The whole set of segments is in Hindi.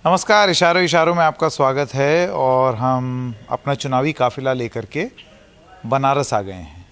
नमस्कार, इशारों इशारों में आपका स्वागत है। और हम अपना चुनावी काफिला लेकर के बनारस आ गए हैं।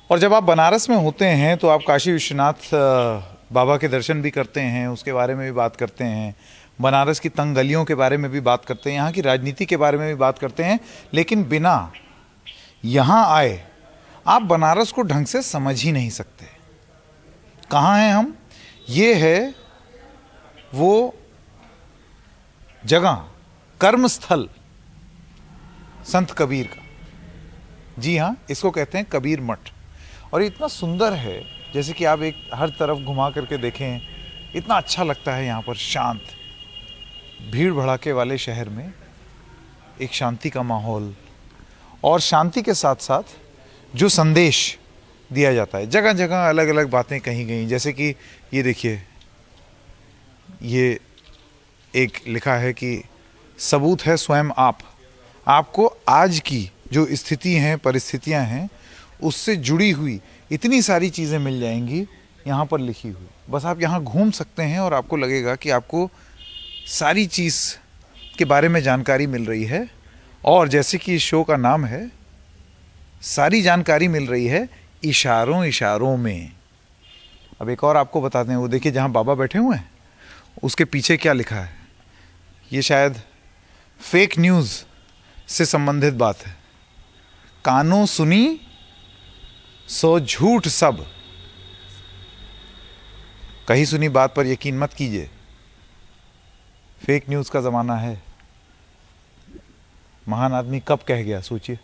और जब आप बनारस में होते हैं तो आप काशी विश्वनाथ बाबा के दर्शन भी करते हैं, उसके बारे में भी बात करते हैं, बनारस की तंग गलियों के बारे में भी बात करते हैं, यहाँ की राजनीति के बारे में भी बात करते हैं। लेकिन बिना यहाँ आए आप बनारस को ढंग से समझ ही नहीं सकते। कहाँ हैं हम? ये है वो जगह, कर्मस्थल संत कबीर का। जी हाँ, इसको कहते हैं कबीर मठ। और ये इतना सुंदर है, जैसे कि आप एक हर तरफ घुमा करके देखें, इतना अच्छा लगता है यहाँ पर। शांत, भीड़ भड़ाके वाले शहर में एक शांति का माहौल, और शांति के साथ साथ जो संदेश दिया जाता है, जगह जगह अलग अलग बातें कही गई। जैसे कि ये देखिए, ये एक लिखा है कि सबूत है स्वयं आप। आपको आज की जो स्थिति हैं, परिस्थितियां हैं, उससे जुड़ी हुई इतनी सारी चीज़ें मिल जाएंगी यहाँ पर लिखी हुई। बस आप यहाँ घूम सकते हैं और आपको लगेगा कि आपको सारी चीज़ के बारे में जानकारी मिल रही है। और जैसे कि इस शो का नाम है, सारी जानकारी मिल रही है इशारों इशारों में। अब एक और आपको बता दें, वो देखिए जहाँ बाबा बैठे हुए हैं, उसके पीछे क्या लिखा है। ये शायद फेक न्यूज़ से संबंधित बात है। कानों सुनी सो झूठ सब, कहीं सुनी बात पर यकीन मत कीजिए। फेक न्यूज़ का ज़माना है। महान आदमी कब कह गया, सोचिए।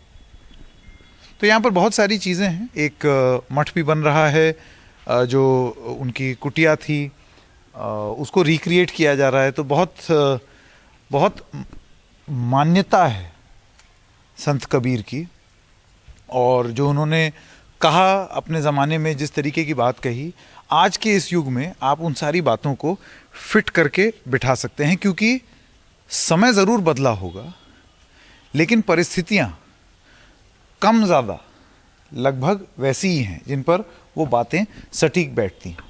तो यहाँ पर बहुत सारी चीज़ें हैं। एक मठ भी बन रहा है, जो उनकी कुटिया थी उसको रिक्रिएट किया जा रहा है। तो बहुत मान्यता है संत कबीर की। और जो उन्होंने कहा अपने ज़माने में, जिस तरीके की बात कही, आज के इस युग में आप उन सारी बातों को फिट करके बिठा सकते हैं। क्योंकि समय ज़रूर बदला होगा, लेकिन परिस्थितियाँ कम ज़्यादा लगभग वैसी ही हैं जिन पर वो बातें सटीक बैठती हैं।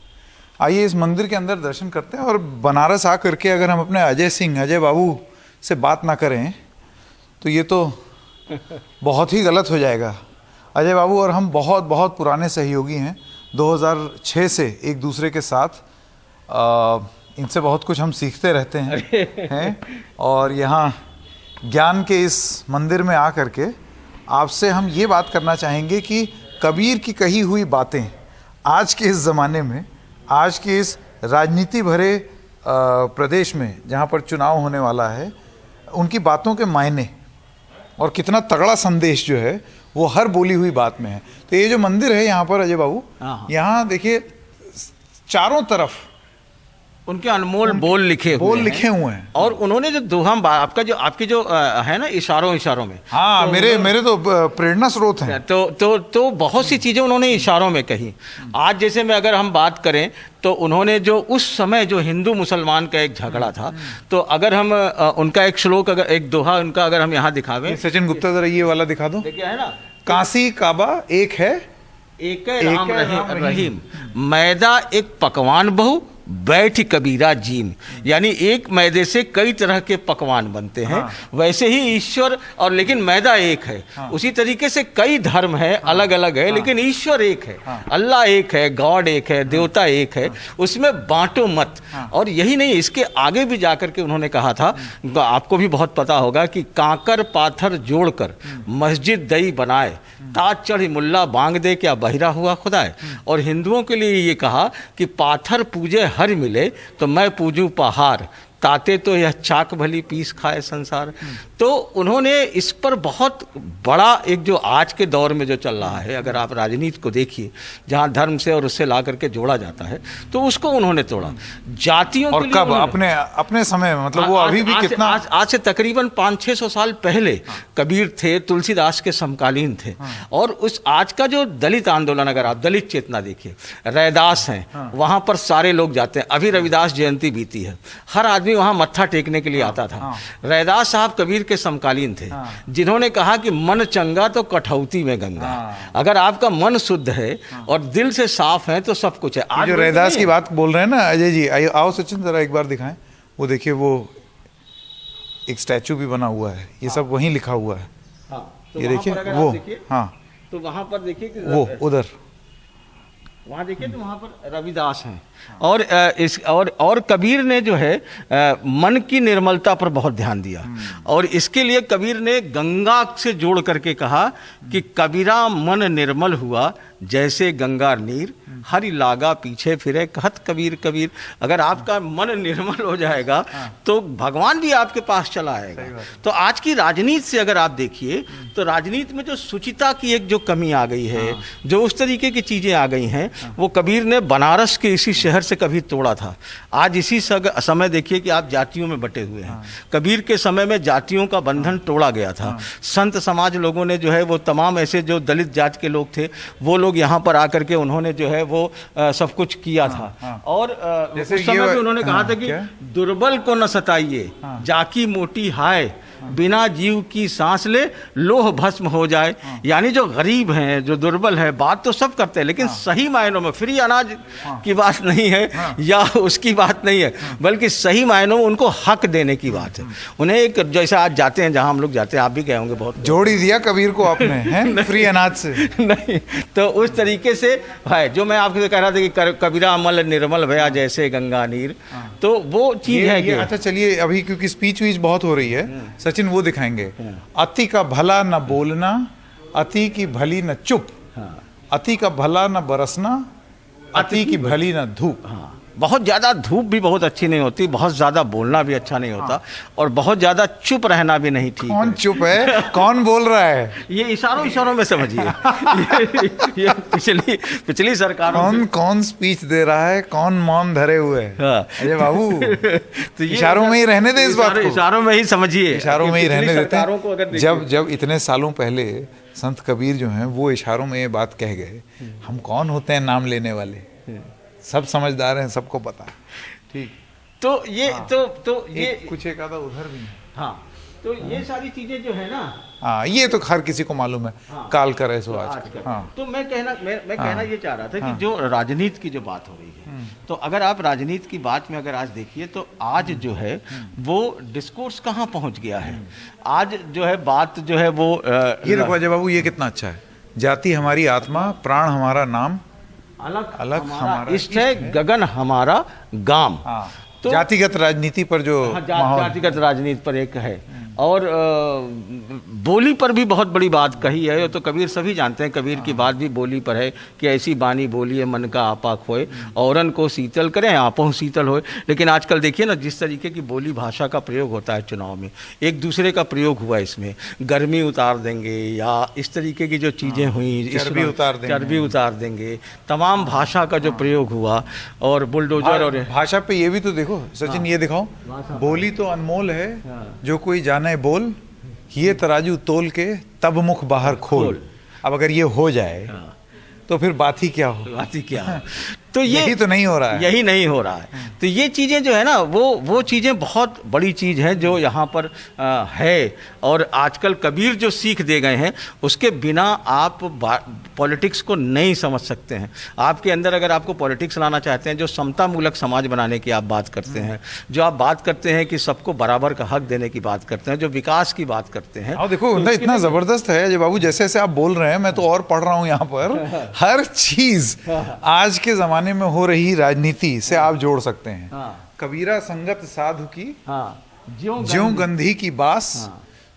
आइए इस मंदिर के अंदर दर्शन करते हैं। और बनारस आ करके अगर हम अपने अजय बाबू से बात ना करें तो ये तो बहुत ही गलत हो जाएगा। अजय बाबू और हम बहुत बहुत पुराने सहयोगी हैं। 2006 से एक दूसरे के साथ इनसे बहुत कुछ हम सीखते रहते हैं। और यहाँ ज्ञान के इस मंदिर में आ करके आपसे हम ये बात करना चाहेंगे कि कबीर की कही हुई बातें आज के इस ज़माने में, आज के इस राजनीति भरे प्रदेश में जहाँ पर चुनाव होने वाला है, उनकी बातों के मायने और कितना तगड़ा संदेश जो है वो हर बोली हुई बात में है। तो ये जो मंदिर है यहाँ पर अजय बाबू, यहाँ देखिए चारों तरफ उनके अनमोल बोल लिखे हुए हैं। और उन्होंने जो दोहा, आपकी जो है ना, इशारों इशारों में, हाँ, तो मेरे तो प्रेरणा स्रोत हैं। तो बहुत सी चीजें उन्होंने इशारों में कही। आज जैसे में अगर हम बात करें तो उन्होंने जो उस समय जो हिंदू मुसलमान का एक झगड़ा था, तो अगर हम उनका एक श्लोक, अगर एक दोहा उनका अगर हम यहाँ दिखावें, सचिन गुप्ता जरा ये वाला दिखा दो। देखिए, है ना, काशी काबा एक है, एक राम रहीम, मैदा एक पकवान बहु, बैठ कबीरा जीम। यानी एक मैदे से कई तरह के पकवान बनते हैं। वैसे ही ईश्वर, और लेकिन मैदा एक है। उसी तरीके से कई धर्म है, अलग अलग है, लेकिन ईश्वर एक है। अल्लाह एक है, गॉड एक है, देवता एक है, उसमें बांटो मत। और यही नहीं, इसके आगे भी जाकर के उन्होंने कहा था, आपको भी बहुत पता होगा, कि कांकर पाथर जोड़कर मस्जिद दई बनाए, ताज चढ़ी मुल्ला बांग दे, क्या बहिरा हुआ खुदाए। और हिंदुओं के लिए ये कहा कि पाथर पूजे हर मिले, तो मैं पूजूं पहाड़, ताते तो यह चाक भली पीस खाए संसार। तो उन्होंने इस पर बहुत बड़ा एक, जो आज के दौर में जो चल रहा है, अगर आप राजनीति को देखिए, जहाँ धर्म से और उससे ला करके जोड़ा जाता है, तो उसको उन्होंने तोड़ा। जातियों और कब अपने समय में, मतलब वो अभी भी कितना, आज से तकरीबन 500-600 साल पहले कबीर थे, तुलसीदास के समकालीन थे। और उस आज का जो दलित आंदोलन, अगर आप दलित चेतना देखिए, रैदास हैं, वहाँ पर सारे लोग जाते हैं। अभी रविदास जयंती बीती है, हर आदमी वहां मत्था टेकने के लिए आता था। रैदास साहब कबीर के समकालीन थे, जिन्होंने कहा कि मन चंगा तो कठौती में गंगा। अगर आपका मन शुद्ध है और दिल से साफ है तो सब कुछ है। आज जो रैदास की बात बोल रहे हैं ना अजय जी, आओ सचिन जरा एक बार दिखाएं। वो देखिए, वो एक स्टैचू भी बना हुआ है, ये सब वहीं लिखा हुआ है। हाँ, तो ये वहाँ देखिए पर अगर वो, आप देखिए, हाँ तो वहाँ पर देखिए कि वो उधर वहाँ देखिए तो वहाँ पर रविदास हैं। और और कबीर ने जो है मन की निर्मलता पर बहुत ध्यान दिया, और इसके लिए कबीर ने गंगा से जोड़ करके कहा कि कबीरा मन निर्मल हुआ जैसे गंगा नीर, हरि लागा पीछे फिरे कहत कबीर कबीर। अगर आपका मन निर्मल हो जाएगा तो भगवान भी आपके पास चला आएगा। तो आज की राजनीति से अगर आप देखिए तो राजनीति में जो शुचिता की एक जो कमी आ गई है, जो उस तरीके की चीज़ें आ गई हैं, वो कबीर ने बनारस के इसी शहर से कभी तोड़ा था। आज इसी समय देखिए कि आप जातियों में बटे हुए हैं। कबीर के समय में जातियों का बंधन तोड़ा गया था। संत समाज लोगों ने जो है वो तमाम ऐसे जो दलित जाति के लोग थे वो लोग यहाँ पर आकर के उन्होंने जो है वो सब कुछ किया था। और उस समय भी उन्होंने कहा था कि दुर्बल को न सताइए, जाकी मोटी हाय, बिना जीव की सांस ले लोह भस्म हो जाए। यानी जो गरीब हैं, जो दुर्बल है, बात तो सब करते हैं लेकिन सही मायनों में फ्री अनाज की बात नहीं है या उसकी बात नहीं है, बल्कि सही मायनों में उनको हक देने की बात है। उन्हें एक जैसे आज जाते हैं, जहां हम लोग जाते हैं, आप भी गए होंगे, बहुत जोड़ ही दिया कबीर को आपने हैं फ्री अनाज से। नहीं, तो उस तरीके से है जो मैं आपको कह रहा था कि कबीरा अमल निर्मल भया जैसे गंगा नीर, तो वो चीज है कि अच्छा चलिए, अभी क्योंकि स्पीच वीच बहुत हो रही है सचिन, वो दिखाएंगे। अति का भला न बोलना, अति की भली न चुप, अति का भला न बरसना, अति की भली न धूप। बहुत ज़्यादा धूप भी बहुत अच्छी नहीं होती, बहुत ज़्यादा बोलना भी अच्छा नहीं होता, और बहुत ज़्यादा चुप रहना भी नहीं ठीक। कौन चुप है, कौन बोल रहा है? ये इशारों में समझिए। ये पिछली सरकारों कौन स्पीच दे रहा है, कौन मौन धरे हुए है? अजय बाबू तो इशारों में ही रहने दे इस बात को, इशारों में ही समझिए, इशारों में ही रहने देते हैं। जब इतने सालों पहले संत कबीर जो हैं वो इशारों में ये बात कह गए, हम कौन होते हैं नाम लेने वाले, सब समझदार हैं, सबको पता है। ठीक, तो ये तो ये कुछ एक आधा उधर भी है। हाँ, तो ये सारी चीजें जो है ना, हाँ ये तो हर किसी को मालूम है। काल करे सो आज। हाँ, तो मैं कहना ये चाह रहा था कि जो राजनीति की जो बात हो रही है, तो अगर आप राजनीति की बात में अगर आज देखिए तो आज जो है वो डिस्कोर्स कहाँ पहुँच गया है। आज जो है बात जो है वो ये देखो अजय बाबू, ये कितना अच्छा है। जाति हमारी आत्मा, प्राण हमारा नाम, अलग हमारा इष्ट है, गगन हमारा गाम। तो जातिगत राजनीति पर जो जातिगत राजनीति पर एक है, और बोली पर भी बहुत बड़ी बात कही है। तो कबीर सभी जानते हैं, कबीर की बात भी बोली पर है कि ऐसी बानी बोलिए मन का आपा खोए, औरन को शीतल करें आपो शीतल होए। लेकिन आजकल देखिए ना जिस तरीके की बोली भाषा का प्रयोग होता है चुनाव में, एक दूसरे का प्रयोग हुआ इसमें, गर्मी उतार देंगे या इस तरीके की जो चीज़ें हुई, चर्बी उतार देंगे, तमाम भाषा का जो प्रयोग हुआ, और बुलडोजर। और भाषा पे ये भी तो देखो सचिन, ये दिखाओ, बोली तो अनमोल है, जो कोई जाने बोल, ये तराजू तोल के तब मुख बाहर खोल। अब अगर ये हो जाए तो फिर बात ही क्या हो, तो यही तो नहीं हो रहा है, यही नहीं हो रहा है। तो ये चीज़ें जो है ना वो चीज़ें बहुत बड़ी चीज़ है जो यहाँ पर है। और आजकल कबीर जो सीख दे गए हैं उसके बिना आप पॉलिटिक्स को नहीं समझ सकते हैं। आपके अंदर अगर आपको पॉलिटिक्स लाना चाहते हैं, जो समता मूलक समाज बनाने की आप बात करते हैं, जो आप बात करते हैं कि सबको बराबर का हक देने की बात करते हैं, जो विकास की बात करते हैं, और देखो तो इतना ज़बरदस्त है अजय बाबू, जैसे जैसे आप बोल रहे हैं मैं तो और पढ़ रहा हूँ यहाँ पर, हर चीज़ आज के ज़माने में हो रही राजनीति से आप जोड़ सकते हैं। कबीरा संगत साधु की, ज्यों गंधी की बास,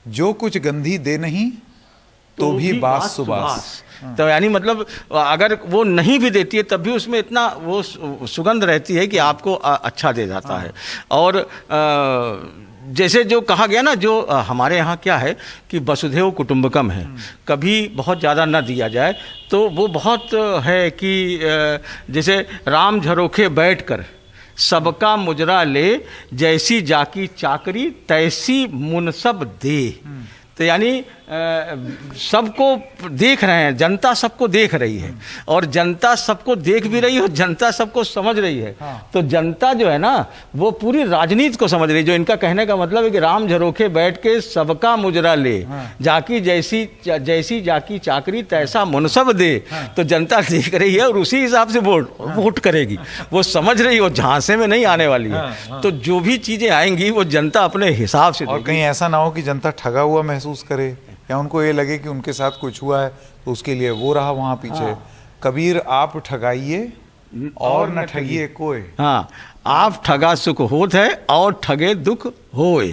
जो कुछ गंधी दे नहीं तो भी बास सुबास। तो यानी मतलब अगर वो नहीं भी देती है तब भी उसमें इतना वो सुगंध रहती है कि आपको अच्छा दे जाता है। और जैसे जो कहा गया ना, जो हमारे यहाँ क्या है कि वसुधैव कुटुंबकम है, कभी बहुत ज़्यादा न दिया जाए। तो वो बहुत है कि जैसे राम झरोखे बैठकर सबका मुजरा ले, जैसी जाकी चाकरी तैसी मुनसब दे। तो यानी सबको देख रहे हैं, जनता सबको देख रही है और जनता सबको देख भी रही है और जनता सबको समझ रही है। तो जनता जो है ना वो पूरी राजनीति को समझ रही है। जो इनका कहने का मतलब है कि राम झरोखे बैठ के सबका मुजरा ले, जाकी जैसी जाकी चाकरी तैसा मुनसब दे। तो जनता देख रही है और उसी हिसाब से वोट करेगी। वो समझ रही है, वो झांसे में नहीं आने वाली है। तो जो भी चीजें आएंगी वो जनता अपने हिसाब से और कहीं ऐसा ना हो कि जनता ठगा हुआ महसूस करे या उनको ये लगे कि उनके साथ कुछ हुआ है तो उसके लिए वो रहा वहां पीछे। कबीर आप ठगाइए और न ठगिए कोई। हाँ, आप ठगा सुख होत है और ठगे दुख होए।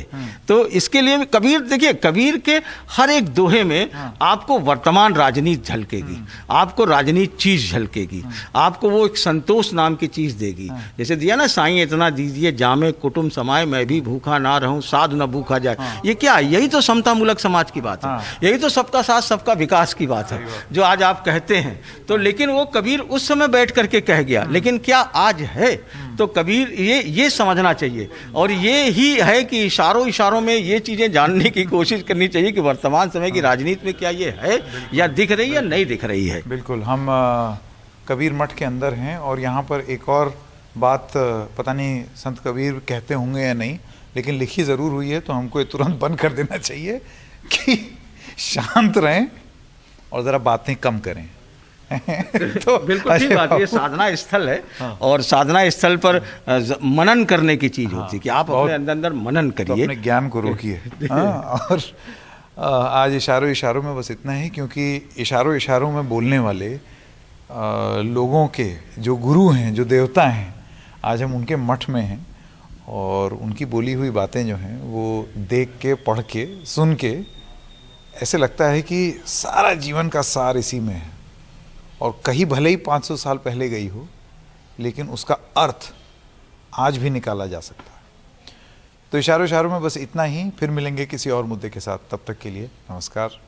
तो इसके लिए कबीर, देखिए कबीर के हर एक दोहे में आपको वर्तमान राजनीति झलकेगी, आपको राजनीति चीज झलकेगी, आपको वो एक संतोष नाम की चीज देगी। जैसे दिया ना, साईं इतना दीजिए जामे कुटुंब समाए, मैं भी भूखा ना रहूं साधु न भूखा जाए। ये क्या, यही तो समता मूलक समाज की बात है, यही तो सबका साथ सबका विकास की बात है जो आज आप कहते हैं। तो लेकिन वो कबीर उस समय बैठ करके कह गया, लेकिन क्या आज है? तो कबीर ये समझना चाहिए और ये ही है कि इशारों में ये चीजें जानने की कोशिश करनी चाहिए कि वर्तमान समय की राजनीति में क्या ये है या दिख रही है या नहीं दिख रही है। बिल्कुल, हम कबीर मठ के अंदर हैं और यहाँ पर एक और बात, पता नहीं संत कबीर कहते होंगे या नहीं, लेकिन लिखी ज़रूर हुई है तो हमको ये तुरंत बंद कर देना चाहिए कि शांत रहें और ज़रा बातें कम करें। तो बिल्कुल ठीक बात, ये साधना स्थल है। और साधना स्थल पर मनन करने की चीज होती है कि आप अपने अंदर मनन करिए, तो अपने ज्ञान को रोकिए। और आज इशारों में बस इतना ही, क्योंकि इशारों में बोलने वाले लोगों के जो गुरु हैं, जो देवता हैं, आज हम उनके मठ में हैं और उनकी बोली हुई बातें जो हैं वो देख के, पढ़ के, सुन के ऐसे लगता है कि सारा जीवन का सार इसी में है। और कहीं भले ही 500 साल पहले गई हो, लेकिन उसका अर्थ आज भी निकाला जा सकता है। तो इशारों में बस इतना ही, फिर मिलेंगे किसी और मुद्दे के साथ। तब तक के लिए नमस्कार।